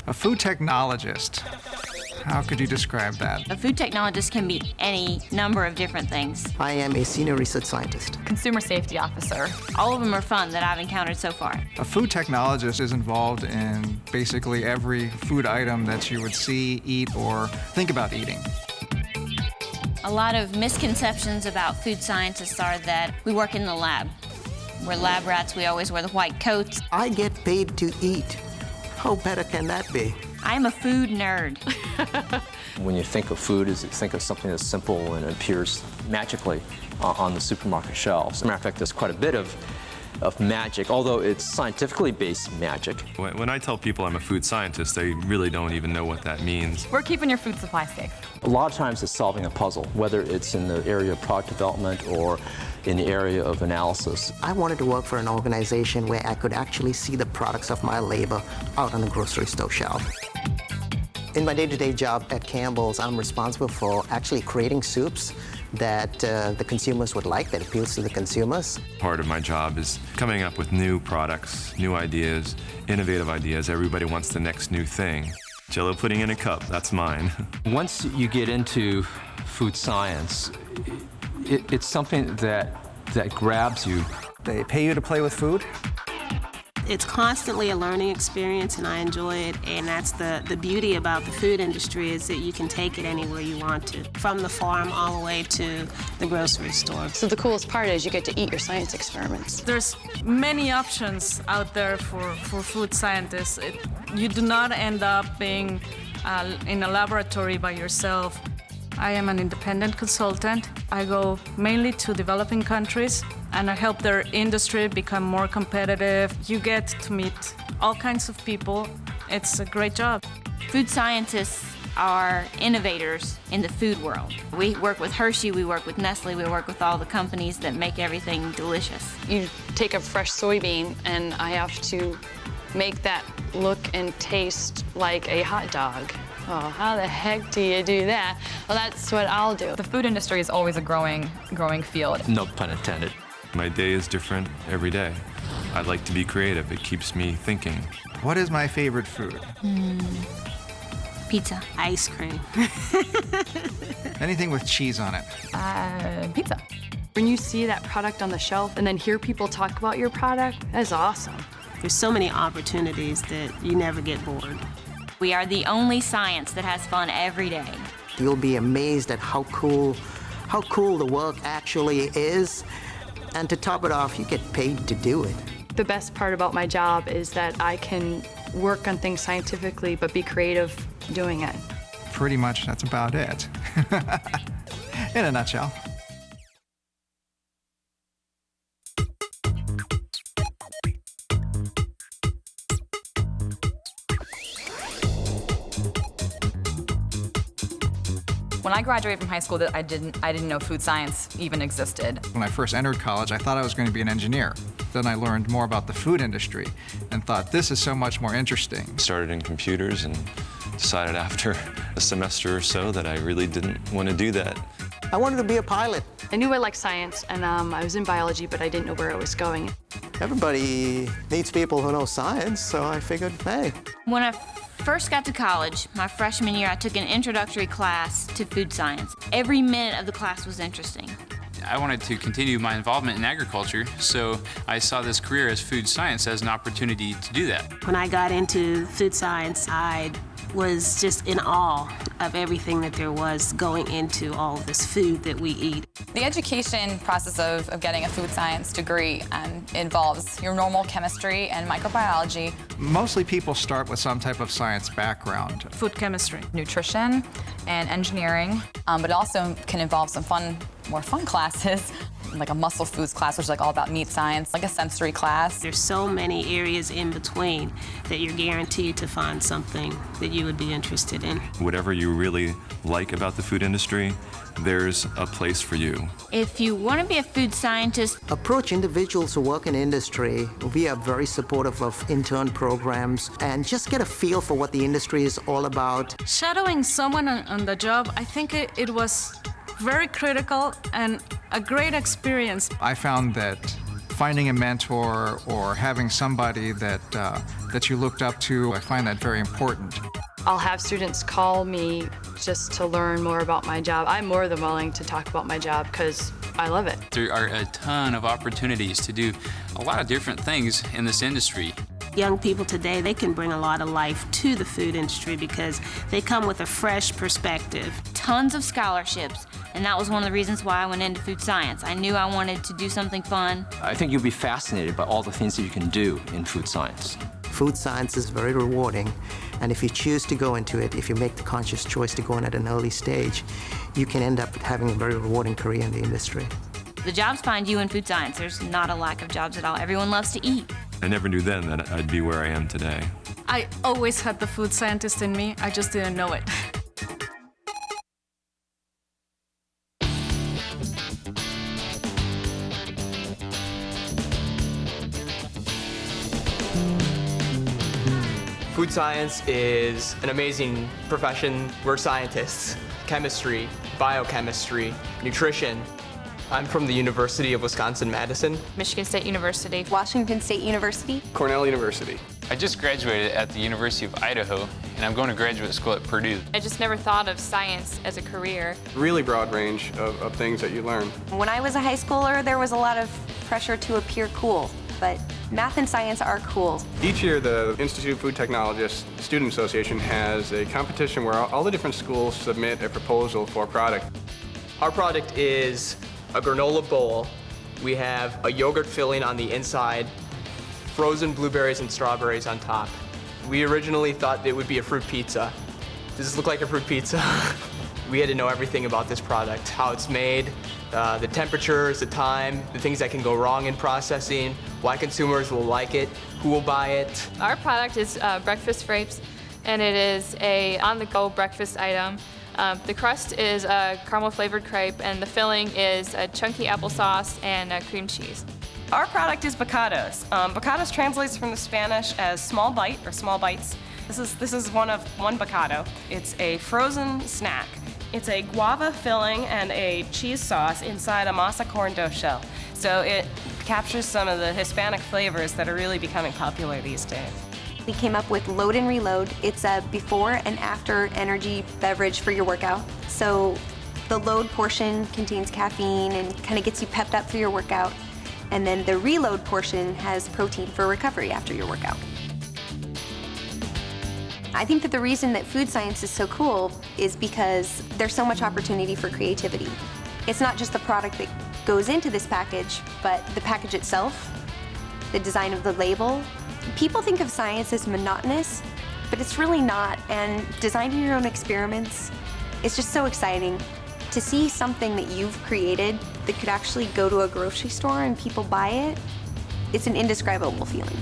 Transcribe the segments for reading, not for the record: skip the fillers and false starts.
A food technologist. How could you describe that? A food technologist can be any number of different things. I am a senior research scientist. Consumer safety officer. All of them are fun that I've encountered so far. A food technologist is involved in basically every food item that you would see, eat, or think about eating. A lot of misconceptions about food scientists are that we work in the lab. We're lab rats, we always wear the white coats. I get paid to eat. How better can that be? I'm a food nerd. When you think of food, you think of something that's simple and appears magically on the supermarket shelves. As a matter of fact, there's quite a bit of magic, although it's scientifically based magic. When I tell people I'm a food scientist, they really don't even know what that means. We're keeping your food supply safe. A lot of times it's solving a puzzle, whether it's in the area of product development or in the area of analysis. I wanted to work for an organization where I could actually see the products of my labor out on the grocery store shelf. In my day-to-day job at Campbell's, I'm responsible for actually creating soups that the consumers would like, that appeals to the consumers. Part of my job is coming up with new products, new ideas, innovative ideas. Everybody wants the next new thing. Jell-O pudding in a cup, that's mine. Once you get into food science, it's something that grabs you. They pay you to play with food? It's constantly a learning experience, and I enjoy it. And that's the beauty about the food industry, is that you can take it anywhere you want to, from the farm all the way to the grocery store. So the coolest part is you get to eat your science experiments. There's many options out there for food scientists. You do not end up being in a laboratory by yourself. I am an independent consultant. I go mainly to developing countries, and I help their industry become more competitive. You get to meet all kinds of people. It's a great job. Food scientists are innovators in the food world. We work with Hershey, we work with Nestle, we work with all the companies that make everything delicious. You take a fresh soybean, and I have to make that look and taste like a hot dog. Oh, how the heck do you do that? Well, that's what I'll do. The food industry is always a growing field. No pun intended. My day is different every day. I like to be creative. It keeps me thinking. What is my favorite food? Pizza. Ice cream. Anything with cheese on it. Pizza. When you see that product on the shelf and then hear people talk about your product, that's awesome. There's so many opportunities that you never get bored. We are the only science that has fun every day. You'll be amazed at how cool the work actually is. And to top it off, you get paid to do it. The best part about my job is that I can work on things scientifically but be creative doing it. Pretty much that's about it. In a nutshell. When I graduated from high school, I didn't know food science even existed. When I first entered college, I thought I was going to be an engineer. Then I learned more about the food industry and thought, this is so much more interesting. Started in computers and decided after a semester or so that I really didn't want to do that. I wanted to be a pilot. I knew I liked science, and I was in biology, but I didn't know where I was going. Everybody needs people who know science, so I figured, hey. When I first got to college, my freshman year, I took an introductory class to food science. Every minute of the class was interesting. I wanted to continue my involvement in agriculture, so I saw this career as food science as an opportunity to do that. When I got into food science, I was just in awe of everything that there was going into all of this food that we eat. The education process of getting a food science degree involves your normal chemistry and microbiology. Mostly people start with some type of science background. Food chemistry. Nutrition and engineering, but it also can involve some more fun classes, like a muscle foods class, which is like all about meat science, like a sensory class. There's so many areas in between that you're guaranteed to find something that you would be interested in. Whatever you really like about the food industry, there's a place for you. If you want to be a food scientist, approach individuals who work in industry. We are very supportive of intern programs and just get a feel for what the industry is all about. Shadowing someone on the job, I think it was very critical and a great experience. I found that finding a mentor or having somebody that that you looked up to. I find that very important. I'll have students call me just to learn more about my job. I'm more than willing to talk about my job because I love it. There are a ton of opportunities to do a lot of different things in this industry. Young people today, they can bring a lot of life to the food industry because they come with a fresh perspective. Tons of scholarships, and that was one of the reasons why I went into food science. I knew I wanted to do something fun. I think you'll be fascinated by all the things that you can do in food science. Food science is very rewarding, and if you choose to go into it, if you make the conscious choice to go in at an early stage, you can end up having a very rewarding career in the industry. The jobs find you in food science. There's not a lack of jobs at all. Everyone loves to eat. I never knew then that I'd be where I am today. I always had the food scientist in me, I just didn't know it. Food science is an amazing profession. We're scientists. Chemistry, biochemistry, nutrition. I'm from the University of Wisconsin-Madison. Michigan State University. Washington State University. Cornell University. I just graduated at the University of Idaho, and I'm going to graduate school at Purdue. I just never thought of science as a career. Really broad range of things that you learn. When I was a high schooler, there was a lot of pressure to appear cool, but math and science are cool. Each year, the Institute of Food Technologists Student Association has a competition where all the different schools submit a proposal for a product. Our product is a granola bowl. We have a yogurt filling on the inside, frozen blueberries and strawberries on top. We originally thought it would be a fruit pizza. Does this look like a fruit pizza? We had to know everything about this product, how it's made, the temperatures, the time, the things that can go wrong in processing, why consumers will like it, who will buy it. Our product is breakfast frappes, and it is a on-the-go breakfast item. The crust is a caramel-flavored crepe, and the filling is a chunky applesauce and cream cheese. Our product is bocados. Bocados translates from the Spanish as small bite or small bites. This is one bocado. It's a frozen snack. It's a guava filling and a cheese sauce inside a masa corn dough shell. So it captures some of the Hispanic flavors that are really becoming popular these days. We came up with Load and Reload. It's a before and after energy beverage for your workout. So the load portion contains caffeine and kind of gets you pepped up for your workout. And then the reload portion has protein for recovery after your workout. I think that the reason that food science is so cool is because there's so much opportunity for creativity. It's not just the product that goes into this package, but the package itself, the design of the label. People think of science as monotonous, but it's really not. And designing your own experiments is just so exciting. To see something that you've created that could actually go to a grocery store and people buy it, it's an indescribable feeling.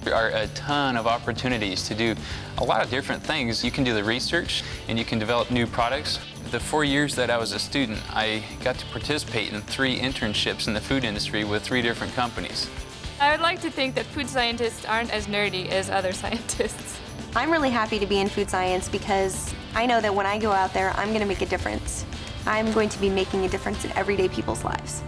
There are a ton of opportunities to do a lot of different things. You can do the research and you can develop new products. The 4 years that I was a student, I got to participate in 3 internships in the food industry with 3 different companies. I would like to think that food scientists aren't as nerdy as other scientists. I'm really happy to be in food science because I know that when I go out there, I'm going to make a difference. I'm going to be making a difference in everyday people's lives.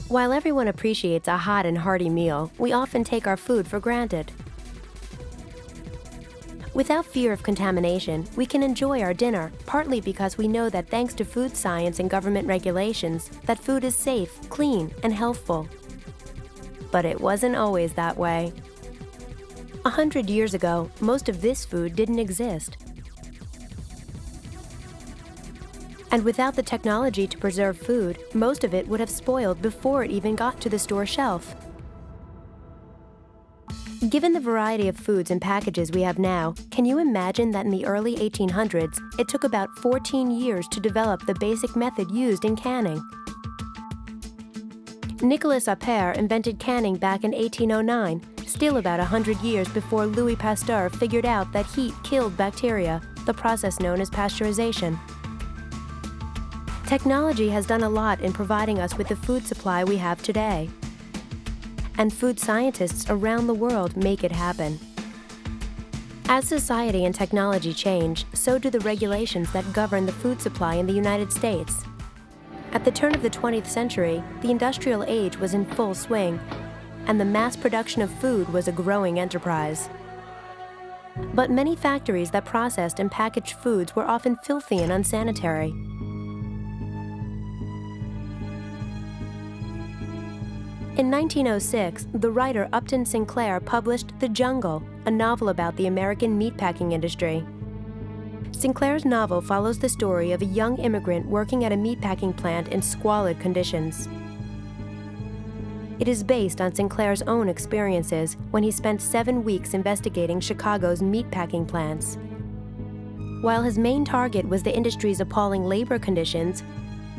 While everyone appreciates a hot and hearty meal, we often take our food for granted. Without fear of contamination, we can enjoy our dinner, partly because we know that thanks to food science and government regulations, that food is safe, clean, and healthful. But it wasn't always that way. 100 years ago, most of this food didn't exist. And without the technology to preserve food, most of it would have spoiled before it even got to the store shelf. Given the variety of foods and packages we have now, can you imagine that in the early 1800s, it took about 14 years to develop the basic method used in canning? Nicolas Appert invented canning back in 1809, still about 100 years before Louis Pasteur figured out that heat killed bacteria, the process known as pasteurization. Technology has done a lot in providing us with the food supply we have today. And food scientists around the world make it happen. As society and technology change, so do the regulations that govern the food supply in the United States. At the turn of the 20th century, the industrial age was in full swing, and the mass production of food was a growing enterprise. But many factories that processed and packaged foods were often filthy and unsanitary. In 1906, the writer Upton Sinclair published The Jungle, a novel about the American meatpacking industry. Sinclair's novel follows the story of a young immigrant working at a meatpacking plant in squalid conditions. It is based on Sinclair's own experiences when he spent 7 weeks investigating Chicago's meatpacking plants. While his main target was the industry's appalling labor conditions,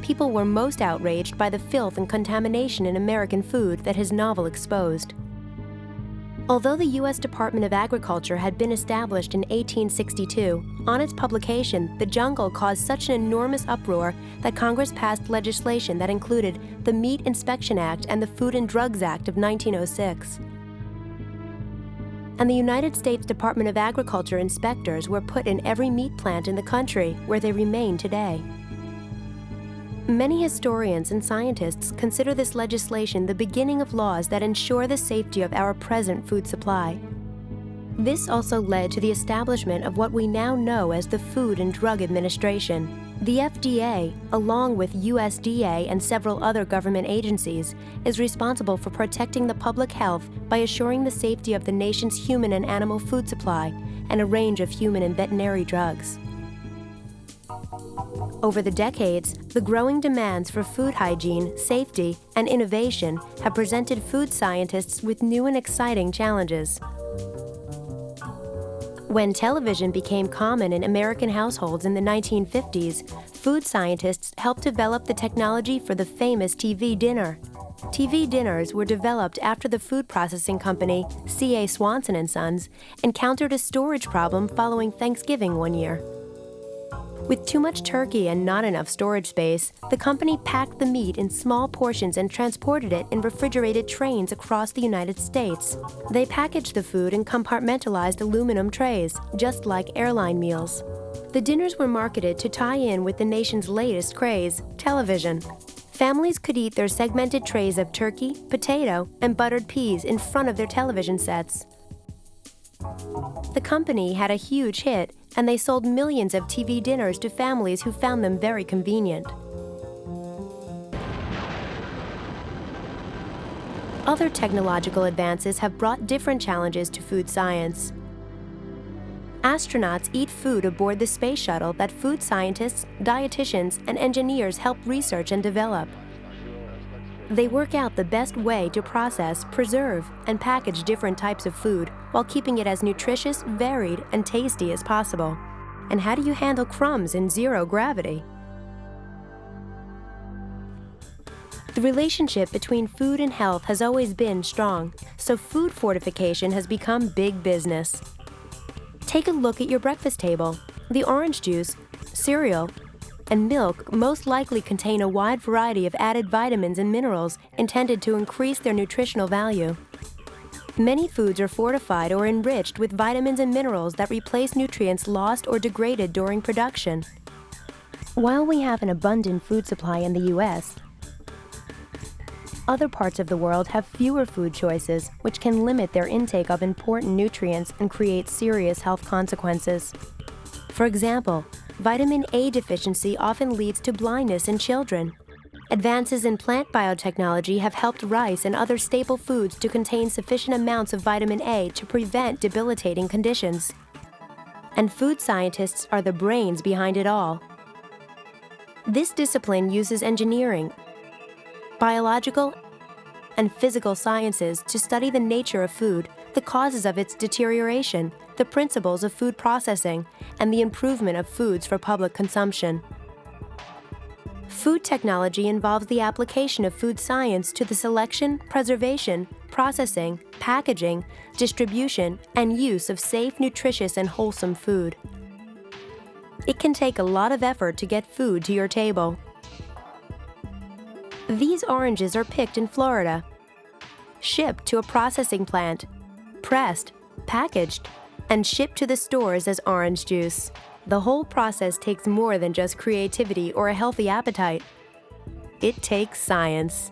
people were most outraged by the filth and contamination in American food that his novel exposed. Although the U.S. Department of Agriculture had been established in 1862, on its publication, The Jungle caused such an enormous uproar that Congress passed legislation that included the Meat Inspection Act and the Food and Drugs Act of 1906. And the United States Department of Agriculture inspectors were put in every meat plant in the country, where they remain today. Many historians and scientists consider this legislation the beginning of laws that ensure the safety of our present food supply. This also led to the establishment of what we now know as the Food and Drug Administration. The FDA, along with USDA and several other government agencies, is responsible for protecting the public health by assuring the safety of the nation's human and animal food supply and a range of human and veterinary drugs. Over the decades, the growing demands for food hygiene, safety, and innovation have presented food scientists with new and exciting challenges. When television became common in American households in the 1950s, food scientists helped develop the technology for the famous TV dinner. TV dinners were developed after the food processing company, C.A. Swanson & Sons, encountered a storage problem following Thanksgiving one year. With too much turkey and not enough storage space, the company packed the meat in small portions and transported it in refrigerated trains across the United States. They packaged the food in compartmentalized aluminum trays, just like airline meals. The dinners were marketed to tie in with the nation's latest craze, television. Families could eat their segmented trays of turkey, potato, and buttered peas in front of their television sets. The company had a huge hit, and they sold millions of TV dinners to families who found them very convenient. Other technological advances have brought different challenges to food science. Astronauts eat food aboard the space shuttle that food scientists, dietitians, and engineers help research and develop. They work out the best way to process, preserve, and package different types of food while keeping it as nutritious, varied, and tasty as possible. And how do you handle crumbs in zero gravity? The relationship between food and health has always been strong, so food fortification has become big business. Take a look at your breakfast table. The orange juice, cereal, and milk most likely contain a wide variety of added vitamins and minerals intended to increase their nutritional value. Many foods are fortified or enriched with vitamins and minerals that replace nutrients lost or degraded during production. While we have an abundant food supply in the U.S., other parts of the world have fewer food choices, which can limit their intake of important nutrients and create serious health consequences. For example, vitamin A deficiency often leads to blindness in children. Advances in plant biotechnology have helped rice and other staple foods to contain sufficient amounts of vitamin A to prevent debilitating conditions. And food scientists are the brains behind it all. This discipline uses engineering, biological, and physical sciences to study the nature of food, the causes of its deterioration, the principles of food processing, and the improvement of foods for public consumption. Food technology involves the application of food science to the selection, preservation, processing, packaging, distribution, and use of safe, nutritious, and wholesome food. It can take a lot of effort to get food to your table. These oranges are picked in Florida, shipped to a processing plant, pressed, packaged, and shipped to the stores as orange juice. The whole process takes more than just creativity or a healthy appetite. It takes science.